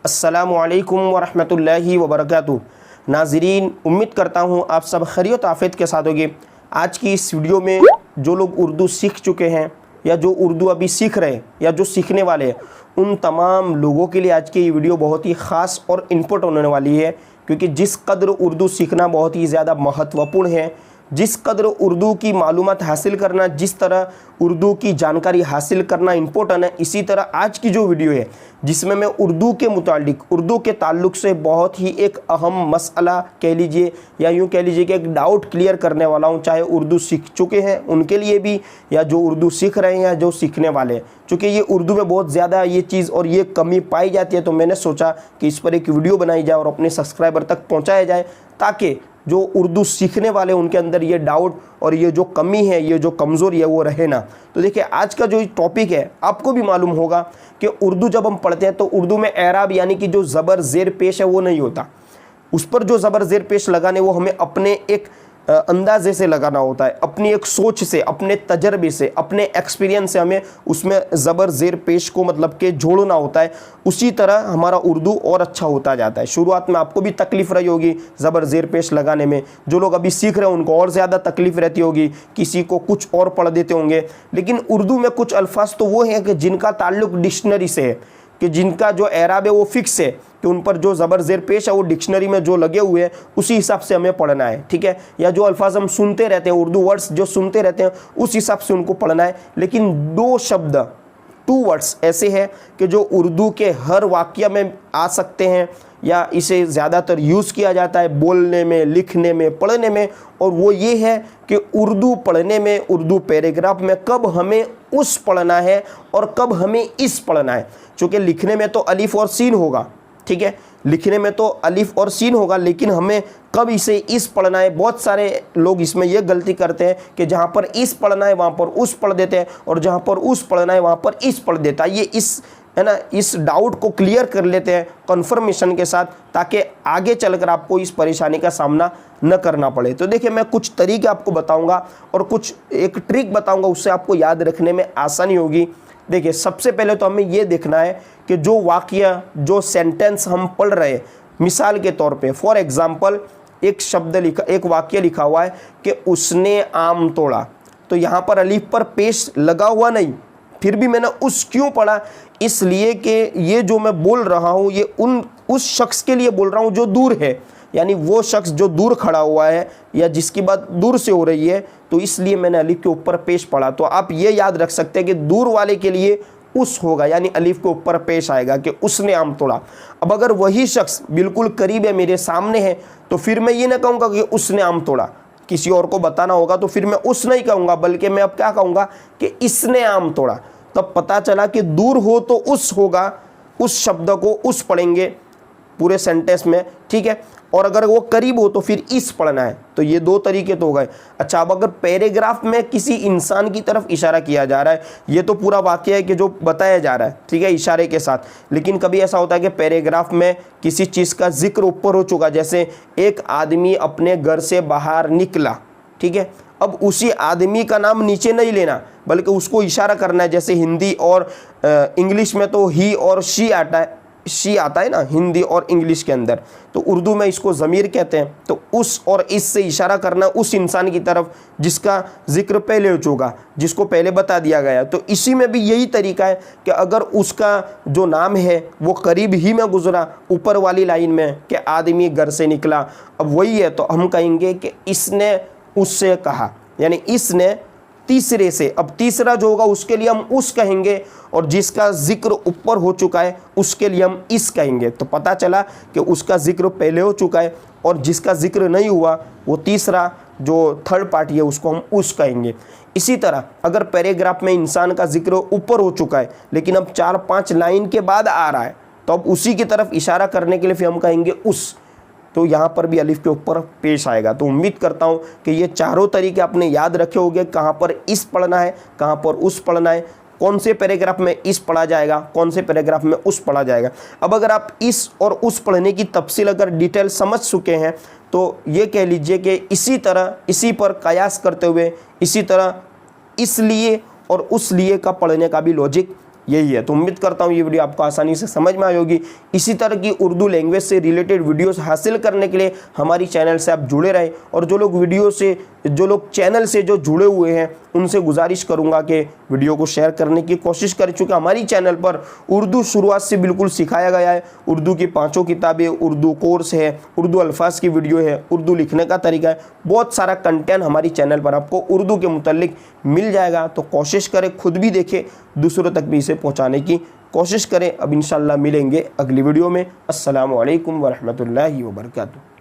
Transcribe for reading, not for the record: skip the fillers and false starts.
अस्सलामुअलैकुम वरहमतुल्लाहि वबरकातुहू। नाज़रीन, उम्मीद करता हूँ आप सब खैरियत आफ़ियत के साथ होंगे। आज की इस वीडियो में जो लोग उर्दू सीख चुके हैं या जो उर्दू अभी सीख रहे हैं या जो सीखने वाले हैं, उन तमाम लोगों के लिए आज की ये वीडियो बहुत ही ख़ास और इम्पोर्टेंट होने वाली है, क्योंकि जिस कदर उर्दू सीखना बहुत ही ज़्यादा महत्वपूर्ण है, जिस कदर उर्दू की मालूमात हासिल करना, जिस तरह उर्दू की जानकारी हासिल करना इम्पोर्टेंट है, इसी तरह आज की जो वीडियो है जिसमें मैं उर्दू के मुतालिक, उर्दू के ताल्लुक़ से बहुत ही एक अहम मसला कह लीजिए या यूँ कह लीजिए कि एक डाउट क्लियर करने वाला हूँ, चाहे उर्दू सीख चुके हैं उनके लिए भी या जो उर्दू सीख रहे हैं या जो सीखने वाले हैं। चूँकि ये उर्दू में बहुत ज़्यादा ये चीज़ और ये कमी पाई जाती है, तो मैंने सोचा कि इस पर एक वीडियो बनाई जाए और अपने सब्सक्राइबर तक पहुँचाया जाए, ताकि जो उर्दू सीखने वाले उनके अंदर ये डाउट और ये जो कमी है, ये जो कमज़ोरी है वो रहे ना। तो देखिए, आज का जो टॉपिक है, आपको भी मालूम होगा कि उर्दू जब हम पढ़ते हैं तो उर्दू में एराब यानी कि जो ज़बर ज़ेर पेश है वो नहीं होता। उस पर जो ज़बर ज़ेर पेश लगाने वो हमें अपने एक अंदाजे से लगाना होता है, अपनी एक सोच से, अपने तजर्बे से, अपने एक्सपीरियंस से हमें उसमें ज़बर ज़ेर पेश को मतलब के जोड़ना होता है। उसी तरह हमारा उर्दू और अच्छा होता जाता है। शुरुआत में आपको भी तकलीफ़ रही होगी ज़बर ज़ेर पेश लगाने में, जो लोग अभी सीख रहे हैं उनको और ज़्यादा तकलीफ़ रहती होगी, किसी को कुछ और पढ़ देते होंगे। लेकिन उर्दू में कुछ अल्फाज तो वो हैं कि जिनका ताल्लुक़ डिक्शनरी से है, कि जिनका जो एराब है वो फिक्स है, कि उन पर जो ज़बर ज़ेर पेश है वो डिक्शनरी में जो लगे हुए हैं उसी हिसाब से हमें पढ़ना है, ठीक है। या जो अल्फाज हम सुनते रहते हैं, उर्दू वर्ड्स जो सुनते रहते हैं उस हिसाब से उनको पढ़ना है। लेकिन दो शब्द, टू वर्ड्स ऐसे हैं कि जो उर्दू के हर वाक्य में आ सकते हैं या इसे ज़्यादातर यूज़ किया जाता है बोलने में, लिखने में, पढ़ने में, और वो ये है कि उर्दू पढ़ने में, उर्दू पैराग्राफ में कब हमें उस पढ़ना है और कब हमें इस पढ़ना है। चूँकि लिखने में तो अलिफ और सीन होगा, ठीक है, लिखने में तो अलिफ और सीन होगा, लेकिन हमें कब इसे इस पढ़ना है। बहुत सारे लोग इसमें यह गलती करते हैं कि जहाँ पर इस पढ़ना है वहाँ पर उस पढ़ देते हैं, और जहाँ पर उस पढ़ना है वहाँ पर इस पढ़ देता है। ये इस है ना, इस डाउट को क्लियर कर लेते हैं कन्फर्मेशन के साथ, ताकि आगे चलकर आपको इस परेशानी का सामना न करना पड़े। तो देखिए, मैं कुछ तरीके आपको बताऊंगा और कुछ एक ट्रिक बताऊंगा, उससे आपको याद रखने में आसानी होगी। देखिए, सबसे पहले तो हमें ये देखना है कि जो वाक्य, जो सेंटेंस हम पढ़ रहे हैं, मिसाल के तौर पे फॉर एग्जांपल एक शब्द लिखा, एक वाक्य लिखा हुआ है कि उसने आम तोड़ा, तो यहाँ पर अलीफ पर पेश लगा हुआ नहीं, फिर भी मैंने उस क्यों पढ़ा, इसलिए कि ये जो मैं बोल रहा हूँ ये उस शख्स के लिए बोल रहा हूँ जो दूर है, यानी वो शख्स जो दूर खड़ा हुआ है या जिसकी बात दूर से हो रही है, तो इसलिए मैंने अलीफ के ऊपर पेश पढ़ा। तो आप ये याद रख सकते हैं कि दूर वाले के लिए उस होगा, यानी अलीफ के ऊपर पेश आएगा कि उसने आम तोड़ा। अब अगर वही शख्स बिल्कुल करीब है, मेरे सामने है, तो फिर मैं ये ना कहूँगा कि उसने आम तोड़ा, किसी और को बताना होगा तो फिर मैं उस नहीं कहूँगा, बल्कि मैं अब क्या कहूँगा कि इसने आम तोड़ा। तब पता चला कि दूर हो तो उस होगा, उस शब्द को उस पढ़ेंगे पूरे सेंटेंस में, ठीक है। और अगर वो करीब हो तो फिर इस पढ़ना है। तो ये दो तरीके तो हो गए। अच्छा, अब अगर पैराग्राफ में किसी इंसान की तरफ इशारा किया जा रहा है, ये तो पूरा वाक्य है कि जो बताया जा रहा है, ठीक है, इशारे के साथ। लेकिन कभी ऐसा होता है कि पैराग्राफ में किसी चीज़ का जिक्र ऊपर हो चुका, जैसे एक आदमी अपने घर से बाहर निकला, ठीक है। अब उसी आदमी का नाम नीचे नहीं लेना, बल्कि उसको इशारा करना है। जैसे हिंदी और इंग्लिश में तो ही और शी आता है ना, हिंदी और इंग्लिश के अंदर, तो उर्दू में इसको ज़मीर कहते हैं। तो उस और इस से इशारा करना उस इंसान की तरफ जिसका जिक्र पहले हो चुका, जिसको पहले बता दिया गया। तो इसी में भी यही तरीका है कि अगर उसका जो नाम है वो करीब ही में गुजरा, ऊपर वाली लाइन में कि आदमी घर से निकला, अब वही है, तो हम कहेंगे कि इसने उससे कहा, यानी इसने तीसरे से। अब तीसरा जो होगा उसके लिए हम उस कहेंगे, और जिसका जिक्र ऊपर हो चुका है उसके लिए हम इस कहेंगे। तो पता चला कि उसका जिक्र पहले हो चुका है, और जिसका जिक्र नहीं हुआ वो तीसरा जो थर्ड पार्टी है उसको हम उस कहेंगे। इसी तरह अगर पैराग्राफ में इंसान का जिक्र ऊपर हो चुका है, लेकिन अब 4-5 लाइन के बाद आ रहा है, तो अब उसी की तरफ इशारा करने के लिए फिर हम कहेंगे उस। तो यहाँ पर भी अलिफ के ऊपर पेश आएगा। तो उम्मीद करता हूँ कि ये चारों तरीके आपने याद रखे होंगे, कहाँ पर इस पढ़ना है, कहाँ पर उस पढ़ना है, कौन से पैराग्राफ में इस पढ़ा जाएगा, कौन से पैराग्राफ में उस पढ़ा जाएगा। अब अगर आप इस और उस पढ़ने की तफसील अगर डिटेल समझ चुके हैं, तो ये कह लीजिए कि इसी तरह, इसी पर कयास करते हुए, इसी तरह इसलिए और उस लिए का पढ़ने का भी लॉजिक यही है। तो उम्मीद करता हूँ ये वीडियो आपको आसानी से समझ में आई होगी। इसी तरह की उर्दू लैंग्वेज से रिलेटेड वीडियोस हासिल करने के लिए हमारी चैनल से आप जुड़े रहें, और जो लोग चैनल से जो जुड़े हुए हैं उनसे गुजारिश करूंगा कि वीडियो को शेयर करने की कोशिश करें, चूँकि हमारी चैनल पर उर्दू शुरुआत से बिल्कुल सिखाया गया है। उर्दू की 5 किताबें, उर्दू कोर्स है, उर्दू अल्फाज की वीडियो है, उर्दू लिखने का तरीका है, बहुत सारा कंटेंट हमारी चैनल पर आपको उर्दू के मुतल्लिक मिल जाएगा। तो कोशिश करें, खुद भी देखें, दूसरों तक भी इसे पहुँचाने की कोशिश करें। अब इंशाल्लाह मिलेंगे अगली वीडियो में। अस्सलामु अलैकुम वरहमतुल्लाहि वबरकातुहू।